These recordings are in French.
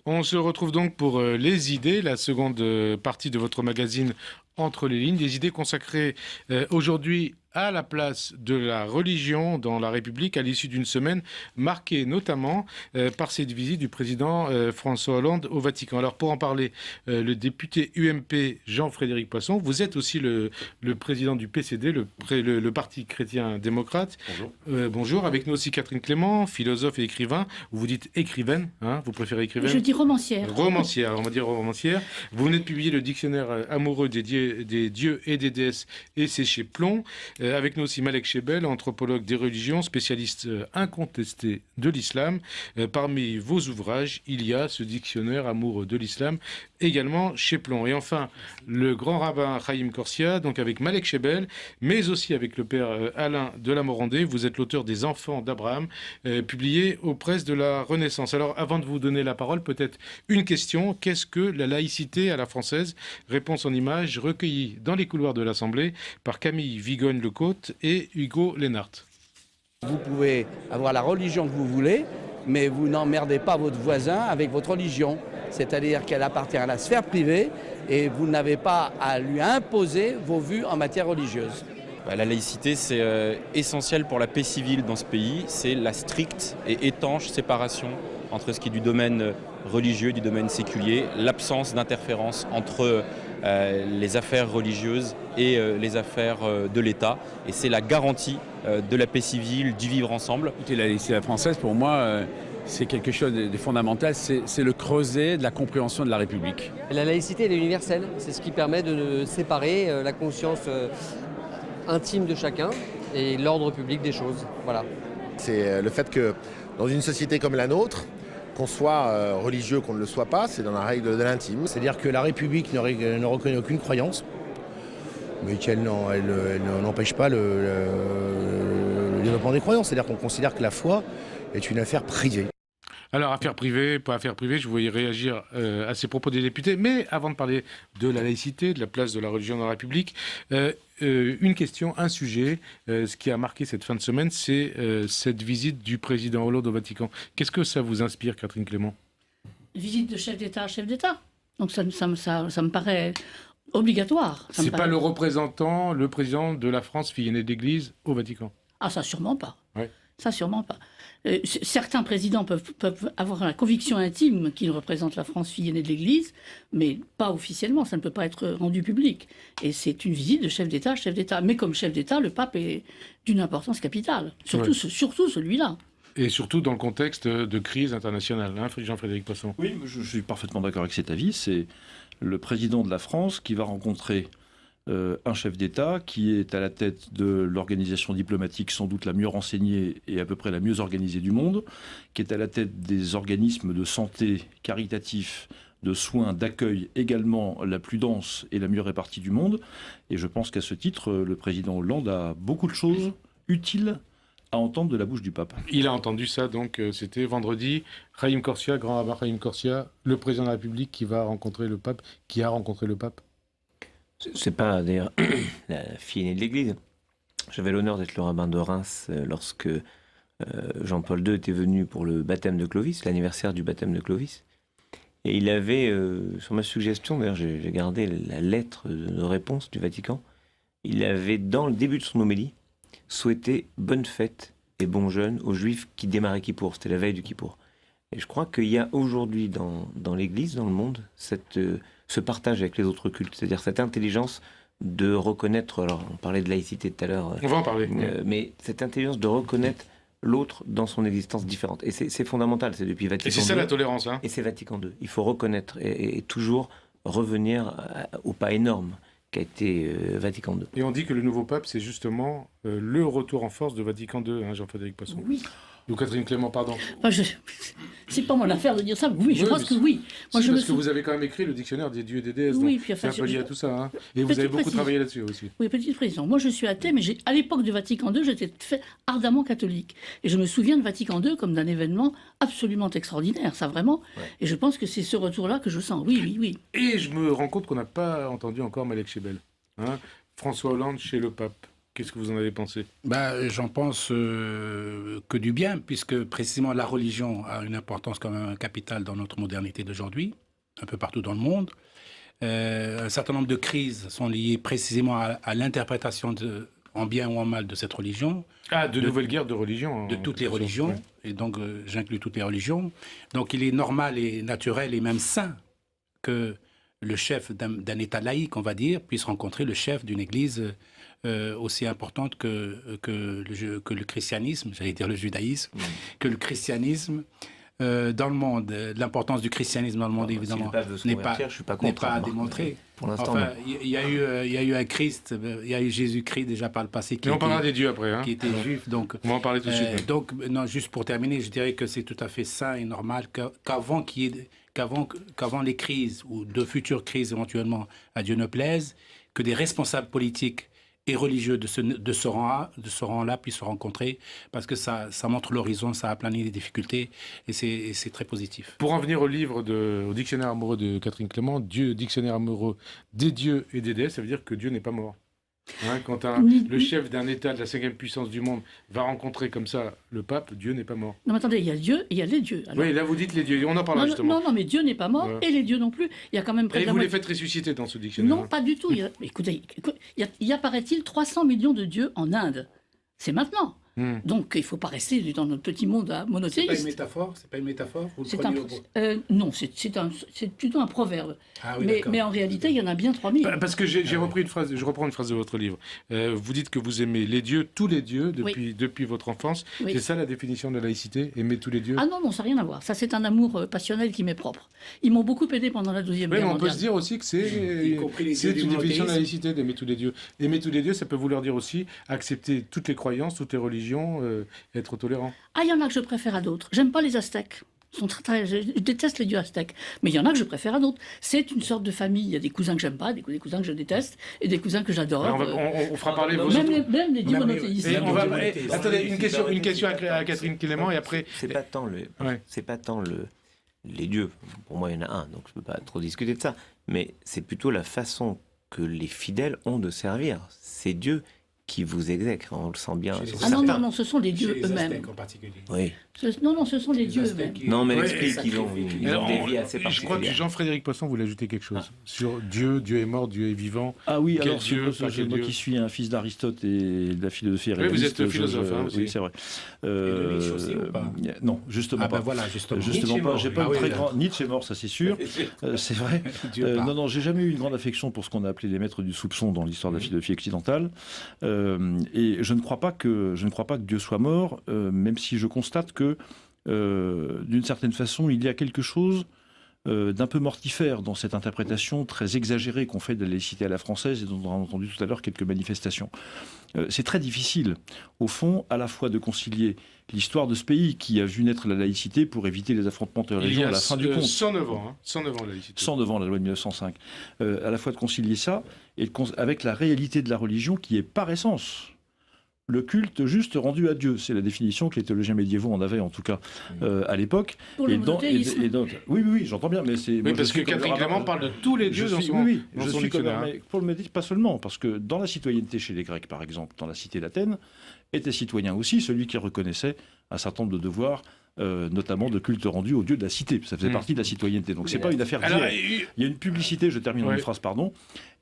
On se retrouve donc pour Les Idées, la seconde partie de votre magazine Entre les lignes, des idées consacrées aujourd'hui à la place de la religion dans la République à l'issue d'une semaine marquée notamment par cette visite du président François Hollande au Vatican. Alors pour en parler, le député UMP Jean-Frédéric Poisson, vous êtes aussi le président du PCD, le Parti chrétien-démocrate. Bonjour. Bonjour, avec nous aussi Catherine Clément, philosophe et écrivain. Vous dites écrivaine, hein, vous préférez écrivaine? Je dis romancière. Romancière, on va dire romancière. Vous venez de publier le dictionnaire amoureux des dieux et des déesses, et c'est chez Plomb. Avec nous aussi Malek Chebel, anthropologue des religions, spécialiste incontesté de l'islam. Parmi vos ouvrages, il y a ce dictionnaire amoureux de l'islam, également chez Plomb. Et enfin, le grand rabbin Chaim Corsia, donc avec Malek Chebel, mais aussi avec le père Alain de la Morandée. Vous êtes l'auteur des Enfants d'Abraham, publié aux presses de la Renaissance. Alors, avant de vous donner la parole, peut-être une question. Qu'est-ce que la laïcité à la française? Réponse en images recueillie dans les couloirs de l'Assemblée par Camille Vigogne-Lecote et Hugo Lénart. Vous pouvez avoir la religion que vous voulez, mais vous n'emmerdez pas votre voisin avec votre religion. C'est-à-dire qu'elle appartient à la sphère privée et vous n'avez pas à lui imposer vos vues en matière religieuse. La laïcité, c'est essentiel pour la paix civile dans ce pays. C'est la stricte et étanche séparation entre ce qui est du domaine religieux, du domaine séculier, l'absence d'interférence entre les affaires religieuses et les affaires de l'État. Et c'est la garantie de la paix civile, du vivre ensemble. Écoutez, la laïcité française, pour moi, c'est quelque chose de fondamental. C'est le creuset de la compréhension de la République. La laïcité, elle est universelle. C'est ce qui permet de séparer la conscience intime de chacun et l'ordre public des choses. Voilà. C'est le fait que dans une société comme la nôtre, qu'on soit religieux, qu'on ne le soit pas, c'est dans la règle de l'intime. C'est-à-dire que la République ne reconnaît aucune croyance, mais qu'elle n'empêche pas le développement des croyances. C'est-à-dire qu'on considère que la foi est une affaire privée. Alors, affaire privée, pas affaire privée, je voyais réagir à ces propos des députés. Mais avant de parler de la laïcité, de la place de la religion dans la République, une question, un sujet. Ce qui a marqué cette fin de semaine, c'est cette visite du président Hollande au Vatican. Qu'est-ce que ça vous inspire, Catherine Clément? Visite de chef d'État à chef d'État. Donc ça me paraît obligatoire. C'est pas le représentant, le président de la France, fille aînée d'Église, au Vatican? Ah, ça sûrement pas. Ouais. Ça sûrement pas. Certains présidents peuvent avoir la conviction intime qu'ils représentent la France, fille aînée de l'Église, mais pas officiellement, ça ne peut pas être rendu public. Et c'est une visite de chef d'État à chef d'État. Mais comme chef d'État, le pape est d'une importance capitale, surtout celui-là. Et surtout dans le contexte de crise internationale, hein, Jean-Frédéric Poisson. Oui, je suis parfaitement d'accord avec cet avis. C'est le président de la France qui va rencontrer un chef d'État qui est à la tête de l'organisation diplomatique sans doute la mieux renseignée et à peu près la mieux organisée du monde, qui est à la tête des organismes de santé caritatifs, de soins, d'accueil également la plus dense et la mieux répartie du monde. Et je pense qu'à ce titre, le président Hollande a beaucoup de choses utiles à entendre de la bouche du pape. Il a entendu ça, donc c'était vendredi. Chaim Corsia, grand rabbin Chaim Corsia, le président de la République qui va rencontrer le pape, qui a rencontré le pape. C'est pas d'ailleurs la fille aînée de l'Église. J'avais l'honneur d'être le rabbin de Reims lorsque Jean-Paul II était venu pour le baptême de Clovis, l'anniversaire du baptême de Clovis. Et il avait, sur ma suggestion, d'ailleurs j'ai gardé la lettre de réponse du Vatican, il avait dans le début de son homélie souhaité bonne fête et bon jeûne aux Juifs qui démarraient Kippour. C'était la veille du Kippour. Et je crois qu'il y a aujourd'hui dans l'Église, dans le monde, ce partage avec les autres cultes, c'est-à-dire cette intelligence de reconnaître, alors on parlait de laïcité tout à l'heure, on va en parler, mais cette intelligence de reconnaître l'autre dans son existence différente. Et c'est fondamental, c'est depuis Vatican II. Et c'est ça la tolérance. Hein. Et c'est Vatican II. Il faut reconnaître et toujours revenir au pas énorme qu'a été Vatican II. Et on dit que le nouveau pape, c'est justement le retour en force de Vatican II, hein, Jean-Frédéric Poisson. Oui. Ou Catherine Clément, pardon. Enfin, c'est pas mon affaire de dire ça, mais oui, je pense que oui. Moi, parce que vous avez quand même écrit le dictionnaire des dieux et des déesses, oui, donc puis enfin, c'est un peu lié à tout ça. Hein. Et vous avez beaucoup travaillé là-dessus aussi. Oui, petite précision. Moi, je suis athée, mais à l'époque du Vatican II, j'étais ardemment catholique. Et je me souviens de Vatican II comme d'un événement absolument extraordinaire, ça vraiment. Ouais. Et je pense que c'est ce retour-là que je sens, oui. Et je me rends compte qu'on n'a pas entendu encore Malek Chebel. Hein. François Hollande chez le pape. Qu'est-ce que vous en avez pensé? J'en pense que du bien, puisque précisément la religion a une importance quand même capitale dans notre modernité d'aujourd'hui, un peu partout dans le monde. Un certain nombre de crises sont liées précisément à l'interprétation en bien ou en mal de cette religion. De nouvelles guerres de religion. De toutes les religions, et donc j'inclus toutes les religions. Donc il est normal et naturel et même sain que le chef d'un État laïque, on va dire, puisse rencontrer le chef d'une église aussi importante que le christianisme, j'allais dire le judaïsme, que le christianisme dans le monde. L'importance du christianisme dans le monde, évidemment, n'est pas à démontrer. Pour l'instant, enfin, il y a eu un Christ, il y a eu Jésus-Christ déjà par le passé on parlera des dieux après. Qui était juif. Donc, on va en parler tout de suite. Donc, non, juste pour terminer, je dirais que c'est tout à fait sain et normal qu'avant les crises ou de futures crises éventuellement, à Dieu ne plaise, que des responsables politiques et religieux de ce rang-là puissent se rencontrer, parce que ça montre l'horizon, ça aplanit les difficultés, et c'est très positif. Pour en venir au dictionnaire amoureux de Catherine Clément, dictionnaire amoureux des dieux et des déesses, ça veut dire que Dieu n'est pas mort. Quand le chef d'un État de la 5e puissance du monde va rencontrer comme ça le pape, Dieu n'est pas mort. Non mais attendez, il y a Dieu et il y a les dieux. Alors... Oui, là vous dites les dieux, on en parlera justement. Non, mais Dieu n'est pas mort et les dieux non plus. Il y a quand même et vous les faites ressusciter dans ce dictionnaire? Non, pas du tout. Écoutez, il y a, paraît-il, 300 millions de dieux en Inde. C'est maintenant. Donc il ne faut pas rester dans notre petit monde monothéiste. C'est pas une métaphore non, c'est plutôt un proverbe. Ah oui, mais en réalité, il y en a bien 3000. Parce que je reprends une phrase de votre livre. Vous dites que vous aimez les dieux, tous les dieux, depuis votre enfance. Oui. C'est ça la définition de la laïcité, aimer tous les dieux? Ah non, ça n'a rien à voir. Ça, c'est un amour passionnel qui m'est propre. Ils m'ont beaucoup aidé pendant la Deuxième Guerre mondiale. On peut se dire aussi que c'est une définition de la laïcité, d'aimer tous les dieux. Aimer tous les dieux, ça peut vouloir dire aussi accepter toutes les croyances, toutes les religions, être tolérant. Ah, il y en a que je préfère à d'autres. J'aime pas les Aztèques. Je déteste les dieux aztèques. Mais il y en a que je préfère à d'autres. C'est une sorte de famille. Il y a des cousins que j'aime pas, des cousins que je déteste, et des cousins que j'adore. On fera parler vos même les dieux monothéistes. Attendez, une question à Catherine Clément, et après... C'est pas tant les dieux. Pour moi, il y en a un, donc je peux pas trop discuter de ça. Mais c'est plutôt la façon que les fidèles ont de servir ces dieux qui vous exècrent, on le sent bien. Non, ce sont les dieux eux-mêmes. En particulier. Oui. Non, ce sont les dieux eux-mêmes. Non, mais explique qu'ils ont des vies assez particulières. Je crois que Jean-Frédéric Poisson voulait ajouter quelque chose sur Dieu est mort, Dieu est vivant. Ah oui, quel alors Dieu, moi qui suis un fils d'Aristote et de la philosophie réaliste. Oui, vous êtes philosophe aussi. Oui, c'est vrai. Aussi, ou pas? Non, justement pas. Voilà, justement pas. J'ai pas très grand. Nietzsche est mort, ça c'est sûr. C'est vrai. Non, j'ai jamais eu une grande affection pour ce qu'on a appelé les maîtres du soupçon dans l'histoire de la philosophie occidentale. Et je ne crois pas que Dieu soit mort, même si je constate que d'une certaine façon, il y a quelque chose d'un peu mortifère dans cette interprétation très exagérée qu'on fait de la laïcité à la française et dont on a entendu tout à l'heure quelques manifestations. C'est très difficile, au fond, à la fois de concilier l'histoire de ce pays qui a vu naître la laïcité pour éviter les affrontements de religion à la fin du compte. 109 ans la laïcité. 109 ans, la loi de 1905. À la fois de concilier ça et avec la réalité de la religion qui est par essence le culte juste rendu à Dieu. C'est la définition que les théologiens médiévaux en avaient, en tout cas, à l'époque. Pour le monothéisme. Oui, j'entends bien, mais c'est... Oui, parce que Catherine Clément parle de tous les dieux dans son dictionnaire. Mais pour le méditer, pas seulement, parce que dans la citoyenneté chez les Grecs, par exemple, dans la cité d'Athènes, était citoyen aussi celui qui reconnaissait un certain nombre de devoirs, notamment de culte rendu aux dieux de la cité. Ça faisait partie de la citoyenneté. Donc c'est pas une affaire directe. Il y a une publicité, je termine en une phrase, pardon.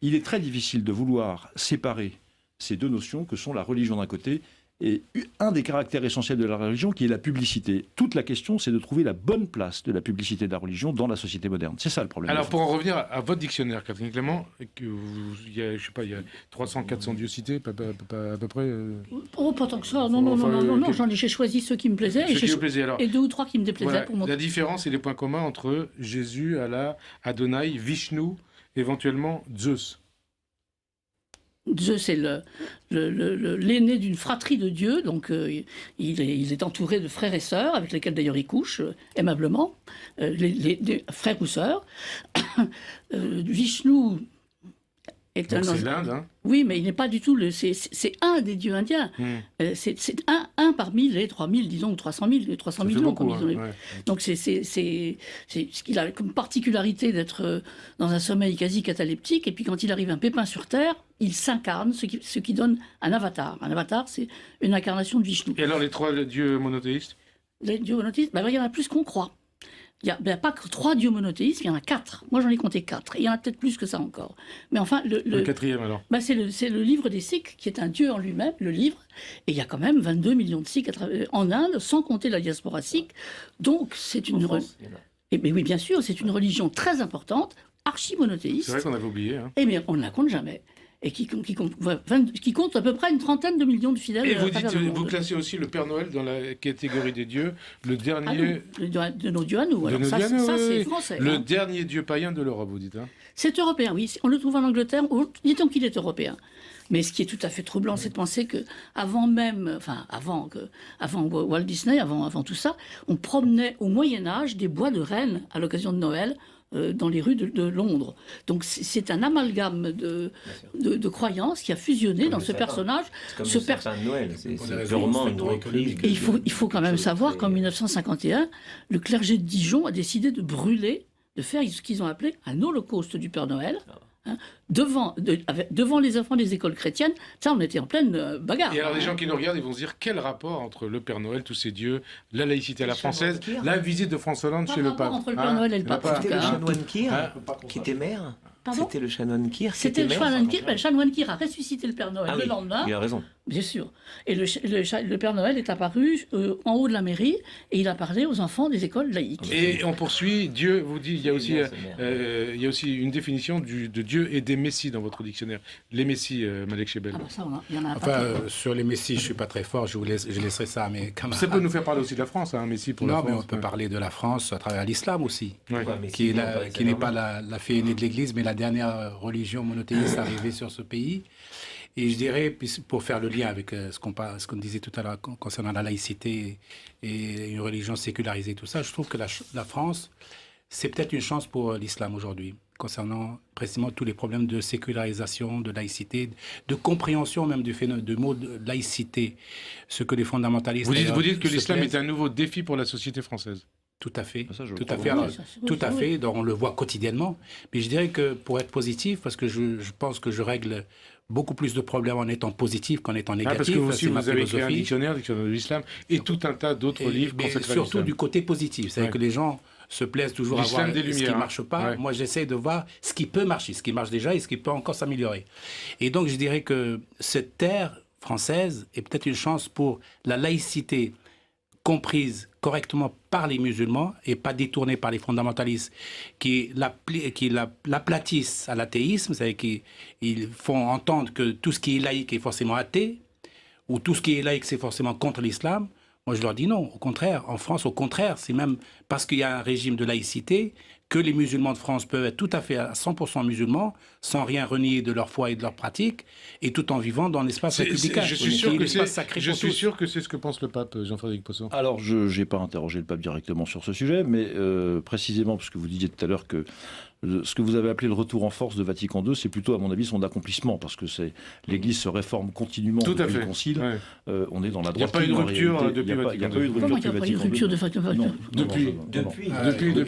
Il est très difficile de vouloir séparer ces deux notions que sont la religion d'un côté et un des caractères essentiels de la religion qui est la publicité. Toute la question, c'est de trouver la bonne place de la publicité de la religion dans la société moderne. C'est ça le problème. Alors pour en revenir à votre dictionnaire, Catherine Clément, il y a 300-400 dieux cités, à peu près. Oh, pas tant que ça. Non, j'ai choisi ceux qui me plaisaient et 2 ou 3 qui me déplaisaient pour montrer. La différence et les points communs entre Jésus, Allah, Adonai, Vishnu, éventuellement Zeus. Zeus est l'aîné d'une fratrie de dieux, donc il est entouré de frères et sœurs, avec lesquels d'ailleurs il couche aimablement, les frères ou sœurs. Vishnu est Donc c'est l'Inde, hein. Oui, mais il n'est pas du tout c'est un des dieux indiens. C'est un parmi les 3000, disons, ou 300 000, les 300 millions. Beaucoup, comme ils ont... Donc c'est ce qu'il a comme particularité d'être dans un sommeil quasi cataleptique, et puis quand il arrive un pépin sur Terre, il s'incarne, ce qui donne un avatar. Un avatar, c'est une incarnation de Vishnu. Et alors les 3 dieux monothéistes? Les dieux monothéistes, il y en a plus qu'on croit. Il n'y a pas que 3 dieux monothéistes, il y en a 4. Moi, j'en ai compté 4. Il y en a peut-être plus que ça encore. Mais enfin, le 4e, alors c'est le livre des Sikhs, qui est un dieu en lui-même, le livre. Et il y a quand même 22 millions de Sikhs en Inde, sans compter la diaspora sikh. Donc, c'est une... Mais oui, bien sûr, c'est une religion très importante, archi-monothéiste. C'est vrai qu'on avait oublié. Hein. Eh bien, on ne la compte jamais. Et qui compte à peu près une trentaine de millions de fidèles. Et vous classez aussi le Père Noël dans la catégorie des dieux, le dernier... de nos dieux à nous. Alors ça, c'est français. Le dernier dieu païen de l'Europe, vous dites. Hein. C'est européen, oui. On le trouve en Angleterre. Dit-on qu'il est européen. Mais ce qui est tout à fait troublant, c'est de penser que avant Walt Disney, avant tout ça, on promenait au Moyen-Âge des bois de rennes à l'occasion de Noël dans les rues de Londres. Donc c'est un amalgame de croyances qui a fusionné dans ce personnage. C'est comme le sapin de Noël, c'est purement une reprise. Et il faut quand même savoir qu'en 1951, le clergé de Dijon a décidé de brûler, de faire ce qu'ils ont appelé un holocauste du Père Noël. Hein, devant les enfants des écoles chrétiennes. Ça, on était en pleine bagarre. Et alors les gens qui nous regardent, ils vont se dire quel rapport entre le Père Noël, tous ces dieux, la laïcité à la française, la visite de François Hollande chez le pape. Entre le Père Noël et le pape. C'était le chanoine Kir qui était maire. C'était le chanoine Kir. C'était le chanoine Kir. Le chanoine Kir a ressuscité le Père Noël le lendemain. Il a raison. Bien sûr. Et le Père Noël est apparu en haut de la mairie et il a parlé aux enfants des écoles laïques. Et on poursuit. Dieu vous dit, il y a aussi une définition de Dieu et des messies dans votre dictionnaire. Les messies, Malek Chebel. Il y en a sur les messies, je suis pas très fort. Je laisserai ça à mes camarades. Ça peut nous faire parler aussi de la France, un messie pour la France. Non, mais on peut parler de la France à travers l'islam aussi, ouais. qui n'est pas la fille aînée de l'Église, mais la dernière religion monothéiste arrivée sur ce pays. Et je dirais, pour faire le lien avec ce qu'on disait tout à l'heure concernant la laïcité et une religion sécularisée, tout ça, je trouve que la France, c'est peut-être une chance pour l'islam aujourd'hui, concernant précisément tous les problèmes de sécularisation, de laïcité, de compréhension même du phénomène, du mot de laïcité, ce que les fondamentalistes... Vous dites que l'islam est un nouveau défi pour la société française. Tout à fait, tout à fait. Donc on le voit quotidiennement. Mais je dirais que pour être positif, parce que je pense que je règle beaucoup plus de problèmes en étant positif qu'en étant négatif. Parce que vous avez écrit un dictionnaire de l'islam et tout un tas d'autres livres consacrés à l'islam. Surtout du côté positif, c'est-à-dire que les gens se plaisent toujours à voir ce qui ne marche pas. Ouais. Moi, j'essaie de voir ce qui peut marcher, ce qui marche déjà et ce qui peut encore s'améliorer. Et donc, je dirais que cette terre française est peut-être une chance pour la laïcité comprise correctement par les musulmans et pas détournée par les fondamentalistes qui l'aplatissent à l'athéisme, c'est-à-dire qu'ils font entendre que tout ce qui est laïque est forcément athée ou tout ce qui est laïque c'est forcément contre l'islam. Moi, je leur dis non. Au contraire, en France, au contraire, c'est même parce qu'il y a un régime de laïcité que les musulmans de France peuvent être tout à fait à 100% musulmans, sans rien renier de leur foi et de leur pratique, et tout en vivant dans l'espace républicain. Je suis sûr que c'est ce que pense le pape, Jean-Frédéric Poisson. Alors, je n'ai pas interrogé le pape directement sur ce sujet, mais précisément, parce que vous disiez tout à l'heure que ce que vous avez appelé le retour en force de Vatican II, c'est plutôt, à mon avis, son accomplissement, parce que l'Église se réforme continuellement depuis le Concile. Ouais. On est dans la droite. Il n'y a pas eu de rupture depuis Vatican II. Il n'y a pas eu de rupture de Vatican II. Depuis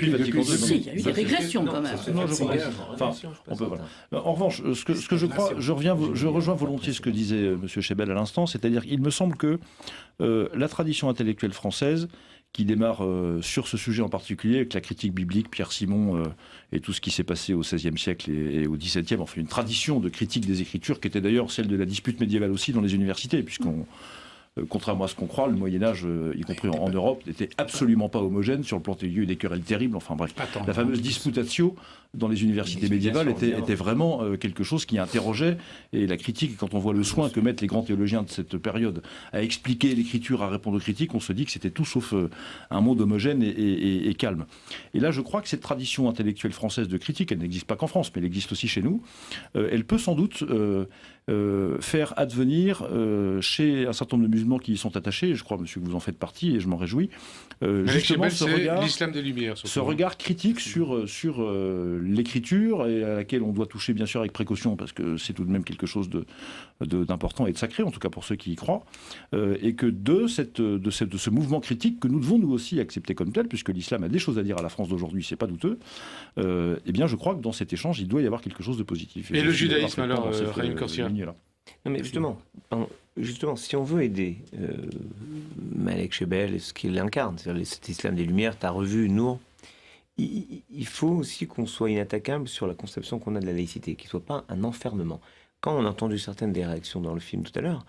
Vatican II. Si, il y a eu des régressions quand même. Non, je crois. Enfin, on peut, voilà. En revanche, ce que je crois, je rejoins volontiers ce que disait M. Chebel à l'instant, c'est-à-dire qu'il me semble que la tradition intellectuelle française, qui démarre sur ce sujet en particulier, avec la critique biblique, Pierre Simon et tout ce qui s'est passé au XVIe siècle et au XVIIe, enfin une tradition de critique des Écritures qui était d'ailleurs celle de la dispute médiévale aussi dans les universités, puisqu'on... contrairement à ce qu'on croit, le Moyen-Âge, y compris en Europe, n'était absolument pas homogène sur le plan des lieux et des querelles terribles. Enfin bref, la fameuse disputatio dans les universités médiévales était vraiment quelque chose qui interrogeait. Et la critique, quand on voit le soin que mettent les grands théologiens de cette période à expliquer l'Écriture, à répondre aux critiques, on se dit que c'était tout sauf un monde homogène et calme. Et là, je crois que cette tradition intellectuelle française de critique, elle n'existe pas qu'en France, mais elle existe aussi chez nous, elle peut sans doute faire advenir chez un certain nombre de musulmans qui y sont attachés, et je crois, monsieur, que vous en faites partie, et je m'en réjouis, justement c'est l'islam des Lumières. ce regard critique sur l'écriture, et à laquelle on doit toucher bien sûr avec précaution, parce que c'est tout de même quelque chose d'important et de sacré, en tout cas pour ceux qui y croient, et que de ce mouvement critique que nous devons nous aussi accepter comme tel, puisque l'islam a des choses à dire à la France d'aujourd'hui, c'est pas douteux, eh bien je crois que dans cet échange, il doit y avoir quelque chose de positif. Et le judaïsme alors, Raïm Corsia? Non mais justement, si on veut aider Malek Chebel et ce qu'il incarne, c'est-à-dire cet islam des Lumières, ta revue Nour, il faut aussi qu'on soit inattaquable sur la conception qu'on a de la laïcité, qu'il ne soit pas un enfermement. Quand on a entendu certaines des réactions dans le film tout à l'heure,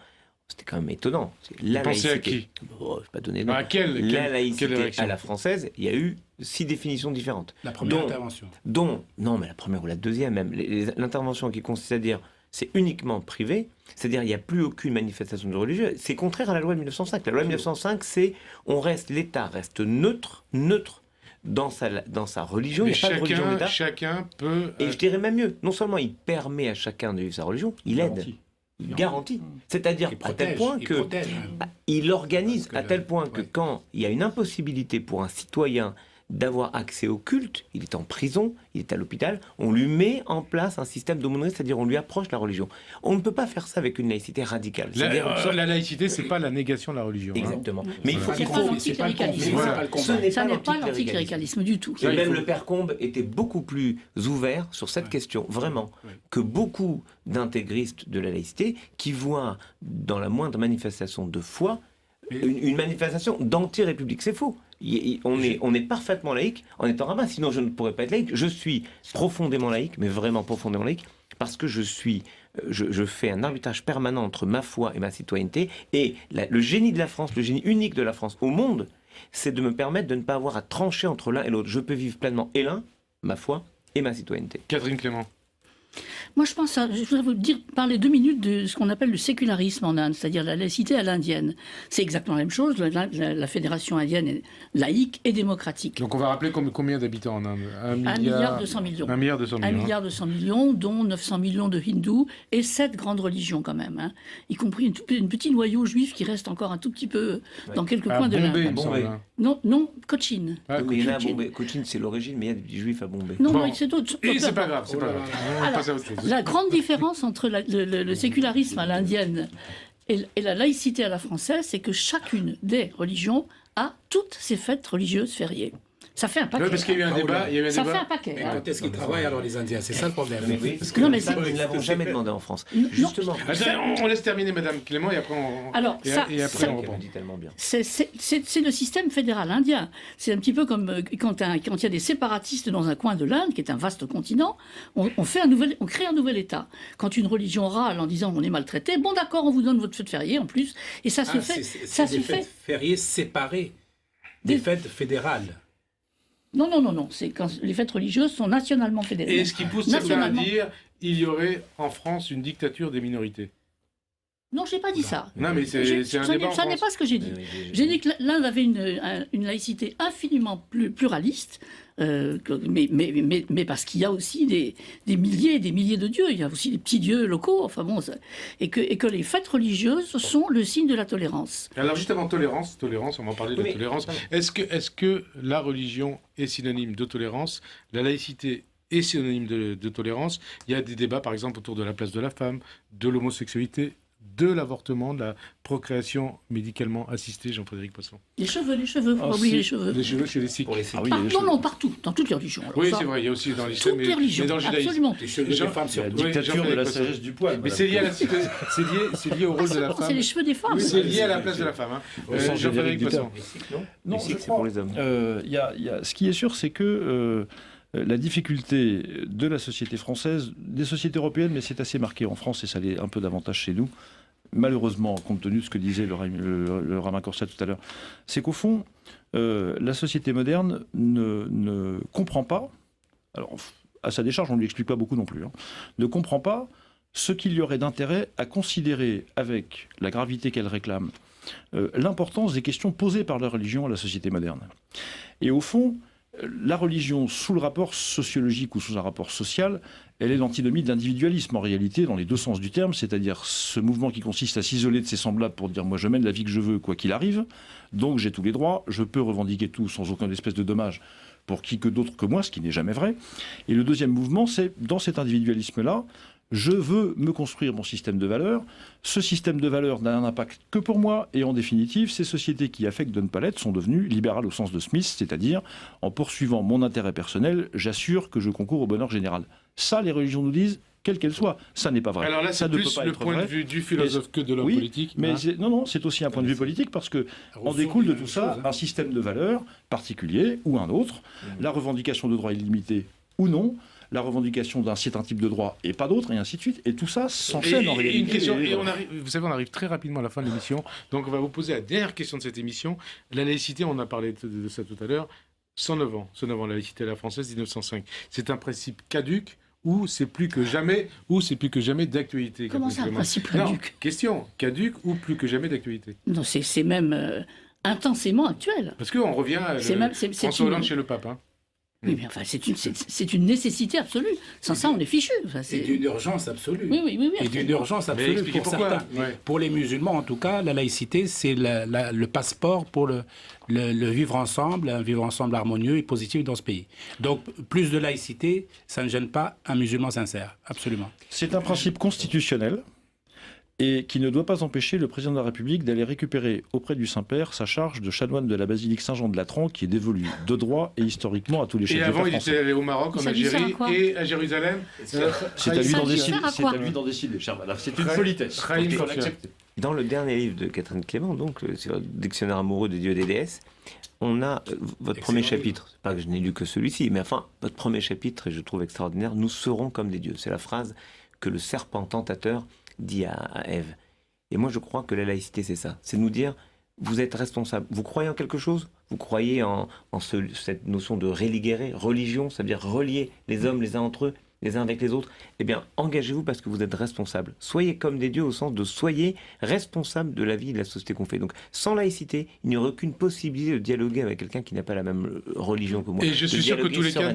c'était quand même étonnant. Vous pensez à qui? Je ne vais pas donner de nom. La laïcité à la française, il y a eu 6 définitions différentes. La première intervention. Non, mais la première ou la deuxième même. L'intervention qui consiste à dire c'est uniquement privé, c'est-à-dire il n'y a plus aucune manifestation de religieux. C'est contraire à la loi de 1905. La loi de 1905, c'est l'État reste neutre dans sa religion. Mais il n'y a pas de religion d'État. Chacun peut... Et je dirais même mieux, non seulement il permet à chacun de vivre sa religion, il aide. Il garantit. C'est-à-dire à tel point il organise à tel point que quand il y a une impossibilité pour un citoyen d'avoir accès au culte, il est en prison, il est à l'hôpital, on lui met en place un système d'aumônerie, c'est-à-dire on lui approche la religion. On ne peut pas faire ça avec une laïcité radicale. La laïcité, c'est pas la négation de la religion. Exactement. Hein. Mais il faut c'est pas l'anticléricalisme. Ça n'est pas l'anticléricalisme du tout. Et même le père Combes était beaucoup plus ouvert sur cette question, vraiment, que beaucoup d'intégristes de la laïcité qui voient dans la moindre manifestation de foi une manifestation d'anti-république. C'est faux. On est parfaitement laïque en étant rabbin, sinon je ne pourrais pas être laïque. Je suis profondément laïque, mais vraiment profondément laïque, parce que je fais un arbitrage permanent entre ma foi et ma citoyenneté, et le génie de la France, le génie unique de la France au monde, c'est de me permettre de ne pas avoir à trancher entre l'un et l'autre. Je peux vivre pleinement et l'un, ma foi, et ma citoyenneté. Catherine Clément. Moi, je voudrais vous parler 2 minutes de ce qu'on appelle le sécularisme en Inde, c'est-à-dire la laïcité à l'indienne. C'est exactement la même chose. La fédération indienne est laïque et démocratique. Donc on va rappeler combien d'habitants en Inde? 1,2 milliard. 1,2 milliard. 1,2 milliard, dont 900 millions de hindous et 7 grandes religions quand même, hein, y compris une petite noyau juif qui reste encore un tout petit peu dans quelques coins de l'Inde. Non, Cochin. Mais il y en a à Bombay. Cochin, c'est l'origine, mais il y a des juifs à Bombay. Non, c'est d'autres. Et c'est pas grave, c'est pas grave. On passe à autre chose. La grande différence entre le sécularisme à l'indienne et la laïcité à la française, c'est que chacune des religions a toutes ses fêtes religieuses fériées. Ça fait un paquet. Oui, parce qu'il y a eu un débat. Ça fait un paquet. Mais quand est-ce qu'ils travaillent alors les Indiens? C'est ça le problème. Nous ne l'avons jamais demandé en France. Justement. On laisse terminer Madame Clément et après on reprend. C'est le système fédéral indien. C'est un petit peu comme quand il y a des séparatistes dans un coin de l'Inde, qui est un vaste continent, on crée un nouvel État. Quand une religion râle en disant on est maltraité, bon d'accord, on vous donne votre fête fériée en plus, et ça se fait. C'est des fêtes fériées séparées des fêtes fédérales. Non. C'est quand les fêtes religieuses sont nationalement fédérées. Et ce qui pousse certains à dire il y aurait en France une dictature des minorités. Non, je n'ai pas dit ça. Non, mais c'est un débat. Ça n'est pas ce que j'ai dit. J'ai dit que l'Inde avait une laïcité infiniment plus pluraliste, mais parce qu'il y a aussi des milliers et des milliers de dieux. Il y a aussi des petits dieux locaux. Enfin bon, et que les fêtes religieuses sont le signe de la tolérance. Alors justement, tolérance, on va en parler de tolérance. Est-ce que la religion est synonyme de tolérance? La laïcité est synonyme de tolérance? Il y a des débats, par exemple, autour de la place de la femme, de l'homosexualité, de l'avortement, de la procréation médicalement assistée, Jean-Frédéric Poisson. Les cheveux, faut pas oublier les cheveux. Les cheveux chez les Sikhs. Non, partout, dans toutes les religions. Oui, c'est vrai, il y a aussi dans l'islam, mais dans le judaïsme. Absolument. Les cheveux des femmes, c'est la dictature de la sagesse du poil. Mais c'est lié au rôle de la femme. C'est les cheveux des femmes. Oui, c'est lié à la place de la femme. Jean-Frédéric Poisson. Non, je crois. Pour les hommes. Ce qui est sûr, c'est que la difficulté de la société française, des sociétés européennes, mais c'est assez marqué en France et ça l'est un peu davantage chez nous, malheureusement, compte tenu de ce que disait le Raïm Corsia tout à l'heure, c'est qu'au fond, la société moderne ne comprend pas, alors à sa décharge, on ne lui explique pas beaucoup non plus, ne comprend pas ce qu'il y aurait d'intérêt à considérer avec la gravité qu'elle réclame l'importance des questions posées par la religion à la société moderne. Et au fond, La religion, sous le rapport sociologique ou sous un rapport social, elle est l'antinomie de l'individualisme en réalité, dans les deux sens du terme, c'est-à-dire ce mouvement qui consiste à s'isoler de ses semblables pour dire moi je mène la vie que je veux quoi qu'il arrive, donc j'ai tous les droits, je peux revendiquer tout sans aucune espèce de dommage pour qui que d'autre que moi, ce qui n'est jamais vrai. Et le deuxième mouvement, c'est dans cet individualisme-là, je veux me construire mon système de valeurs. Ce système de valeurs n'a un impact que pour moi. Et en définitive, ces sociétés qui affectent de ne pas l'être sont devenues libérales au sens de Smith, c'est-à-dire en poursuivant mon intérêt personnel, j'assure que je concours au bonheur général. Ça, les religions nous disent, quelles qu'elles soient. Ça n'est pas vrai. Alors là, c'est plus le point de vue du philosophe que de l'homme politique. Mais non, c'est aussi un point de vue politique parce que en découle de tout ça un système de valeurs particulier ou un autre, la revendication de droits illimités ou non, la revendication d'un certain type de droit et pas d'autre, et ainsi de suite. Et tout ça s'enchaîne en réalité. Une question, et vous savez, on arrive très rapidement à la fin de l'émission, donc on va vous poser la dernière question de cette émission. La laïcité, on a parlé de ça tout à l'heure, 109 ans, la laïcité à la française, 1905. C'est un principe caduc ou c'est plus que jamais d'actualité. Comment ça, un principe caduc? Non, question, caduc ou plus que jamais d'actualité? Non, c'est même intensément actuel. Parce qu'on revient à François Hollande chez le pape. Hein. Oui, mais enfin, c'est une nécessité absolue. Sans ça, on est fichu. Enfin, c'est d'une urgence absolue. Oui. Et d'une urgence absolue pour certains. Ouais. Pour les musulmans, en tout cas, la laïcité, c'est le passeport pour le vivre ensemble, un vivre ensemble harmonieux et positif dans ce pays. Donc, plus de laïcité, ça ne gêne pas un musulman sincère. Absolument. C'est un principe constitutionnel et qui ne doit pas empêcher le président de la République d'aller récupérer auprès du Saint-Père sa charge de chanoine de la basilique Saint-Jean de Latran, qui est dévolue de droit et historiquement à tous les chefs d'État français. Et avant, il était allé au Maroc, en Algérie et à Jérusalem. C'est à lui d'en décider. C'est une politesse. Dans le dernier livre de Catherine Clément, donc, sur le dictionnaire amoureux des dieux et des déesses, on a votre premier chapitre. C'est pas que je n'ai lu que celui-ci, mais enfin, votre premier chapitre, et je trouve extraordinaire, nous serons comme des dieux. C'est la phrase que le serpent tentateur dit à Ève. Et moi, je crois que la laïcité, c'est ça. C'est nous dire, vous êtes responsable. Vous croyez en quelque chose? Vous croyez en cette notion de religion, c'est-à-dire relier les hommes les uns entre eux, les uns avec les autres? Eh bien, engagez-vous parce que vous êtes responsable. Soyez comme des dieux au sens de soyez responsable de la vie et de la société qu'on fait. Donc, sans laïcité, il n'y aurait aucune possibilité de dialoguer avec quelqu'un qui n'a pas la même religion que moi. Et je suis sûr que tous les cas,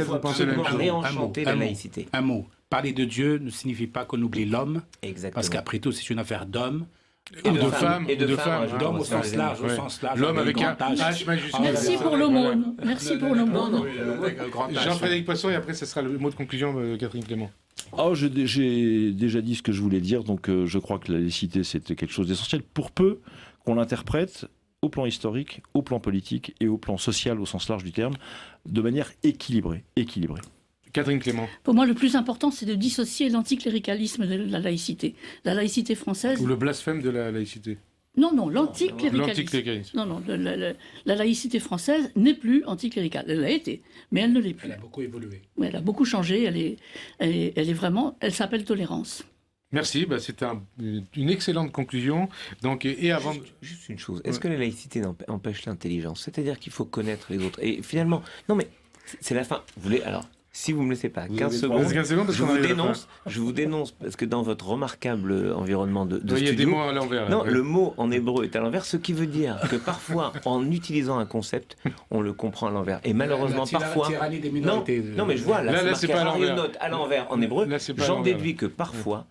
vous pensez la même chose. Réenchanter la laïcité. Un mot. Parler de Dieu ne signifie pas qu'on oublie l'homme. Exactement. Parce qu'après tout, c'est une affaire d'hommes. Et de femmes. D'hommes au sens large. L'homme avec un H majuscule. Merci pour l'aumône. Merci pour l'aumône. Jean-Frédéric Poisson, et après, ce sera le mot de conclusion de Catherine Clément. J'ai déjà dit ce que je voulais dire, donc je crois que la laïcité, c'était quelque chose d'essentiel, pour peu qu'on l'interprète au plan historique, au plan politique et au plan social, au sens large du terme, de manière équilibrée. Catherine Clément. Pour moi, le plus important, c'est de dissocier l'anticléricalisme de la laïcité. La laïcité française... Ou le blasphème de la laïcité. Non, l'anticléricalisme. Non, la laïcité française n'est plus anticléricale. Elle l'a été, mais elle ne l'est plus. Elle a beaucoup évolué. Oui, elle a beaucoup changé. Elle s'appelle tolérance. Merci, c'est une excellente conclusion. Donc, et avant... Juste une chose, est-ce que la laïcité empêche l'intelligence? C'est-à-dire qu'il faut connaître les autres. Et finalement, non mais, c'est la fin. Vous voulez, alors, si vous ne me laissez pas 15 secondes, je vous dénonce parce que dans votre remarquable environnement de studio... Il y a des mots à l'envers. Non, le mot en hébreu est à l'envers, ce qui veut dire que parfois, en utilisant un concept, on le comprend à l'envers. Et malheureusement, parfois... Non, mais je vois, là c'est marqué à l'envers en hébreu. J'en déduis que parfois...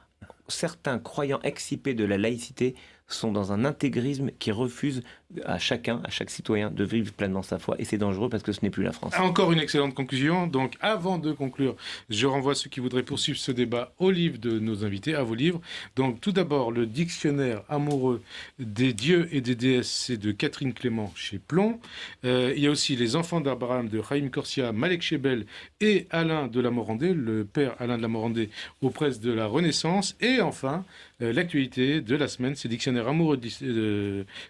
Certains croyants excipés de la laïcité sont dans un intégrisme qui refuse à chaque citoyen de vivre pleinement sa foi. Et c'est dangereux parce que ce n'est plus la France. Encore une excellente conclusion. Donc, avant de conclure, je renvoie ceux qui voudraient poursuivre ce débat aux livres de nos invités, à vos livres. Donc, tout d'abord, le dictionnaire amoureux des dieux et des déesses, c'est de Catherine Clément chez Plon. Il y a aussi Les enfants d'Abraham de Chaim Corsia, Malek Chebel et Alain de la Morandée, le père Alain de la Morandée aux presses de la Renaissance. Et enfin, l'actualité de la semaine, c'est dictionnaire amoureux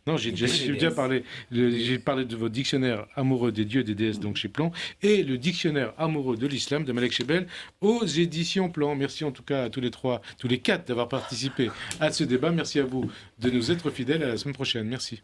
non, j'ai déjà parlé. J'ai parlé de votre dictionnaire amoureux des dieux et des déesses, donc chez Plon, et le dictionnaire amoureux de l'islam de Malek Chebel aux éditions Plon. Merci en tout cas à tous les quatre d'avoir participé à ce débat. Merci à vous de nous être fidèles. À la semaine prochaine. Merci.